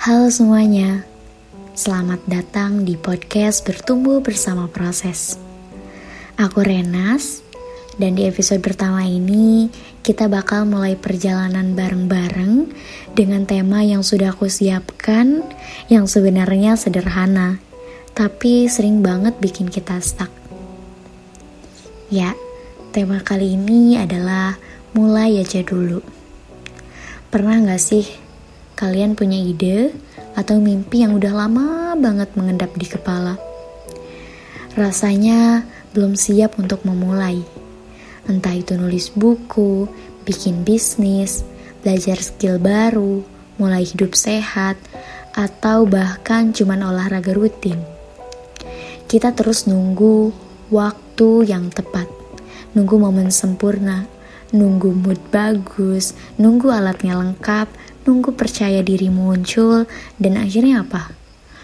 Halo semuanya, selamat datang di podcast Bertumbuh Bersama Proses. Aku Renas, dan di episode pertama ini kita bakal mulai perjalanan bareng-bareng dengan tema yang sudah aku siapkan, yang sebenarnya sederhana, tapi sering banget bikin kita stuck. Ya, tema kali ini adalah mulai aja dulu. Pernah gak sih kalian punya ide atau mimpi yang udah lama banget mengendap di kepala? Rasanya belum siap untuk memulai. Entah itu nulis buku, bikin bisnis, belajar skill baru, mulai hidup sehat, atau bahkan cuman olahraga rutin. Kita terus nunggu waktu yang tepat, nunggu momen sempurna, nunggu mood bagus, nunggu alatnya lengkap, nunggu percaya diri muncul, dan akhirnya apa?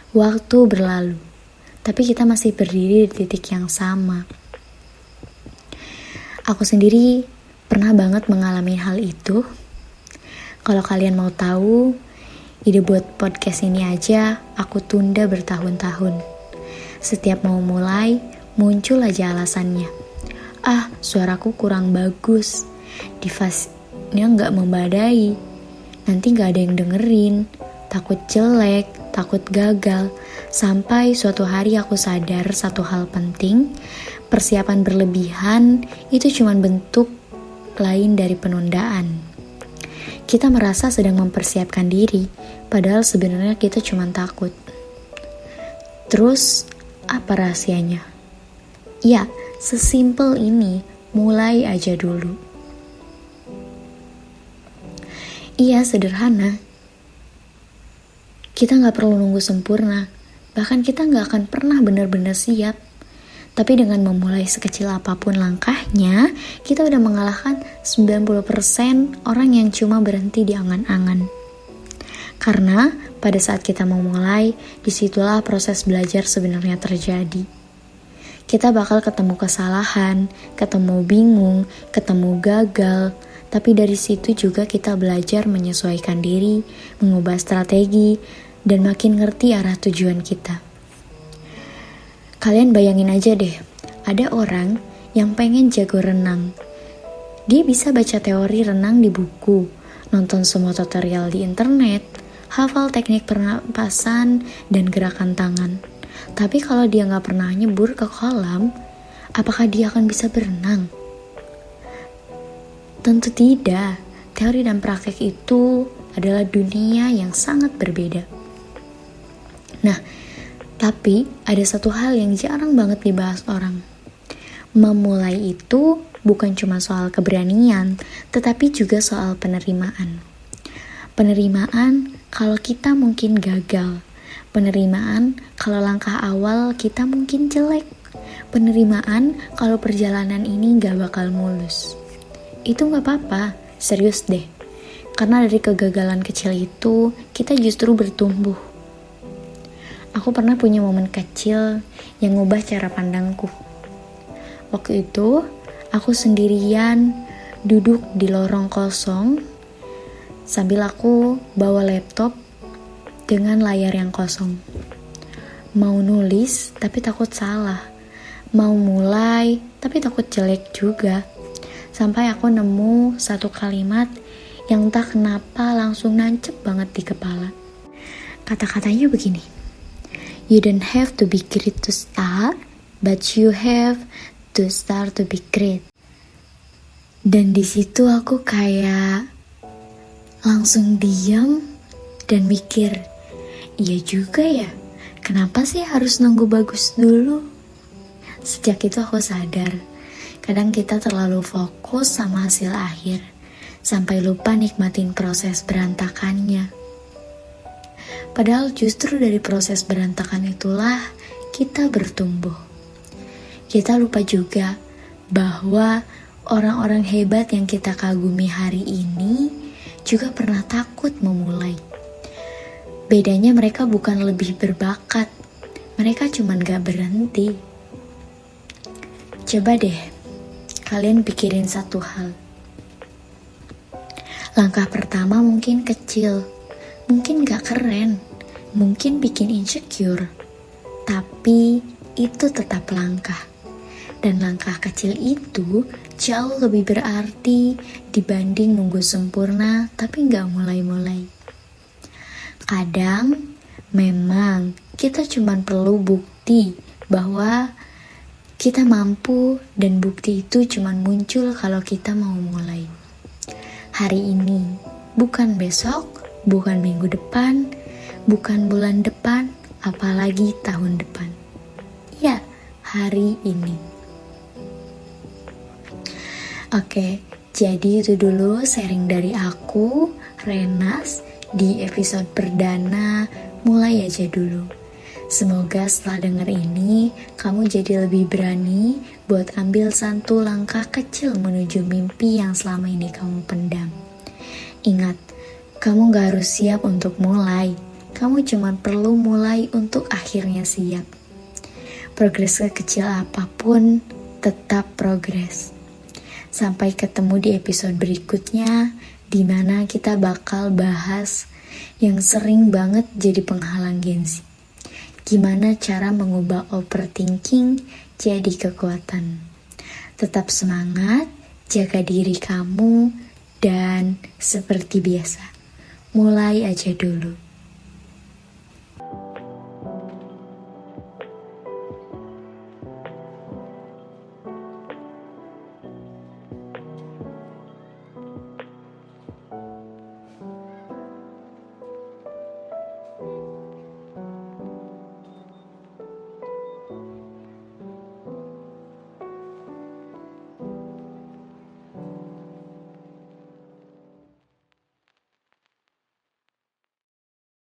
Waktu berlalu, tapi kita masih berdiri di titik yang sama. Aku sendiri pernah banget mengalami hal itu. Kalau kalian mau tahu, ide buat podcast ini aja aku tunda bertahun-tahun. Setiap mau mulai, muncul aja alasannya. Suaraku kurang bagus, device-nya nggak membadai, nanti nggak ada yang dengerin, takut jelek, takut gagal. Sampai suatu hari aku sadar satu hal penting, persiapan berlebihan itu cuma bentuk lain dari penundaan. Kita merasa sedang mempersiapkan diri, padahal sebenarnya kita cuma takut. Terus, apa rahasianya? Ya, sesimpel ini, mulai aja dulu. Iya, sederhana. Kita gak perlu nunggu sempurna, bahkan kita gak akan pernah benar-benar siap. Tapi dengan memulai sekecil apapun langkahnya, kita udah mengalahkan 90% orang yang cuma berhenti di angan-angan. Karena pada saat kita memulai, disitulah proses belajar sebenarnya terjadi. Kita bakal ketemu kesalahan, ketemu bingung, ketemu gagal, tapi dari situ juga kita belajar menyesuaikan diri, mengubah strategi, dan makin ngerti arah tujuan kita. Kalian bayangin aja deh, ada orang yang pengen jago renang. Dia bisa baca teori renang di buku, nonton semua tutorial di internet, hafal teknik pernapasan dan gerakan tangan. Tapi kalau dia gak pernah nyebur ke kolam, apakah dia akan bisa berenang? Tentu tidak. Teori dan praktek itu adalah dunia yang sangat berbeda. Nah, tapi ada satu hal yang jarang banget dibahas orang. Memulai itu bukan cuma soal keberanian, tetapi juga soal penerimaan. Penerimaan kalau kita mungkin gagal. Penerimaan kalau langkah awal kita mungkin jelek. Penerimaan kalau perjalanan ini gak bakal mulus. Itu gak apa-apa, serius deh. Karena dari kegagalan kecil itu, kita justru bertumbuh. Aku pernah punya momen kecil yang ngubah cara pandangku. Waktu itu, aku sendirian duduk di lorong kosong sambil aku bawa laptop dengan layar yang kosong. Mau nulis, tapi takut salah. Mau mulai, tapi takut jelek juga. Sampai aku nemu satu kalimat yang entah kenapa langsung nancep banget di kepala. Kata-katanya begini. You don't have to be great to start, but you have to start to be great. Dan di situ aku kayak langsung diam dan mikir, iya juga ya, kenapa sih harus nunggu bagus dulu? Sejak itu aku sadar, kadang kita terlalu fokus sama hasil akhir, sampai lupa nikmatin proses berantakannya. Padahal justru dari proses berantakan itulah kita bertumbuh. Kita lupa juga bahwa orang-orang hebat yang kita kagumi hari ini juga pernah takut memulai. Bedanya mereka bukan lebih berbakat, mereka cuma gak berhenti. Coba deh, kalian pikirin satu hal. Langkah pertama mungkin kecil, mungkin gak keren, mungkin bikin insecure, tapi itu tetap langkah. Dan langkah kecil itu jauh lebih berarti dibanding nunggu sempurna tapi nggak mulai-mulai. Kadang memang kita cuma perlu bukti bahwa kita mampu, dan bukti itu cuma muncul kalau kita mau mulai. Hari ini, bukan besok, bukan minggu depan, bukan bulan depan, apalagi tahun depan. Ya, hari ini. Oke, jadi itu dulu sharing dari aku, Renas, di episode perdana Mulai Aja Dulu. Semoga setelah denger ini, kamu jadi lebih berani buat ambil satu langkah kecil menuju mimpi yang selama ini kamu pendam. Ingat, kamu gak harus siap untuk mulai. Kamu cuma perlu mulai untuk akhirnya siap. Progres kecil apapun, tetap progres. Sampai ketemu di episode berikutnya, di mana kita bakal bahas yang sering banget jadi penghalang Gen Z. Gimana cara mengubah overthinking jadi kekuatan. Tetap semangat, jaga diri kamu, dan seperti biasa, mulai aja dulu.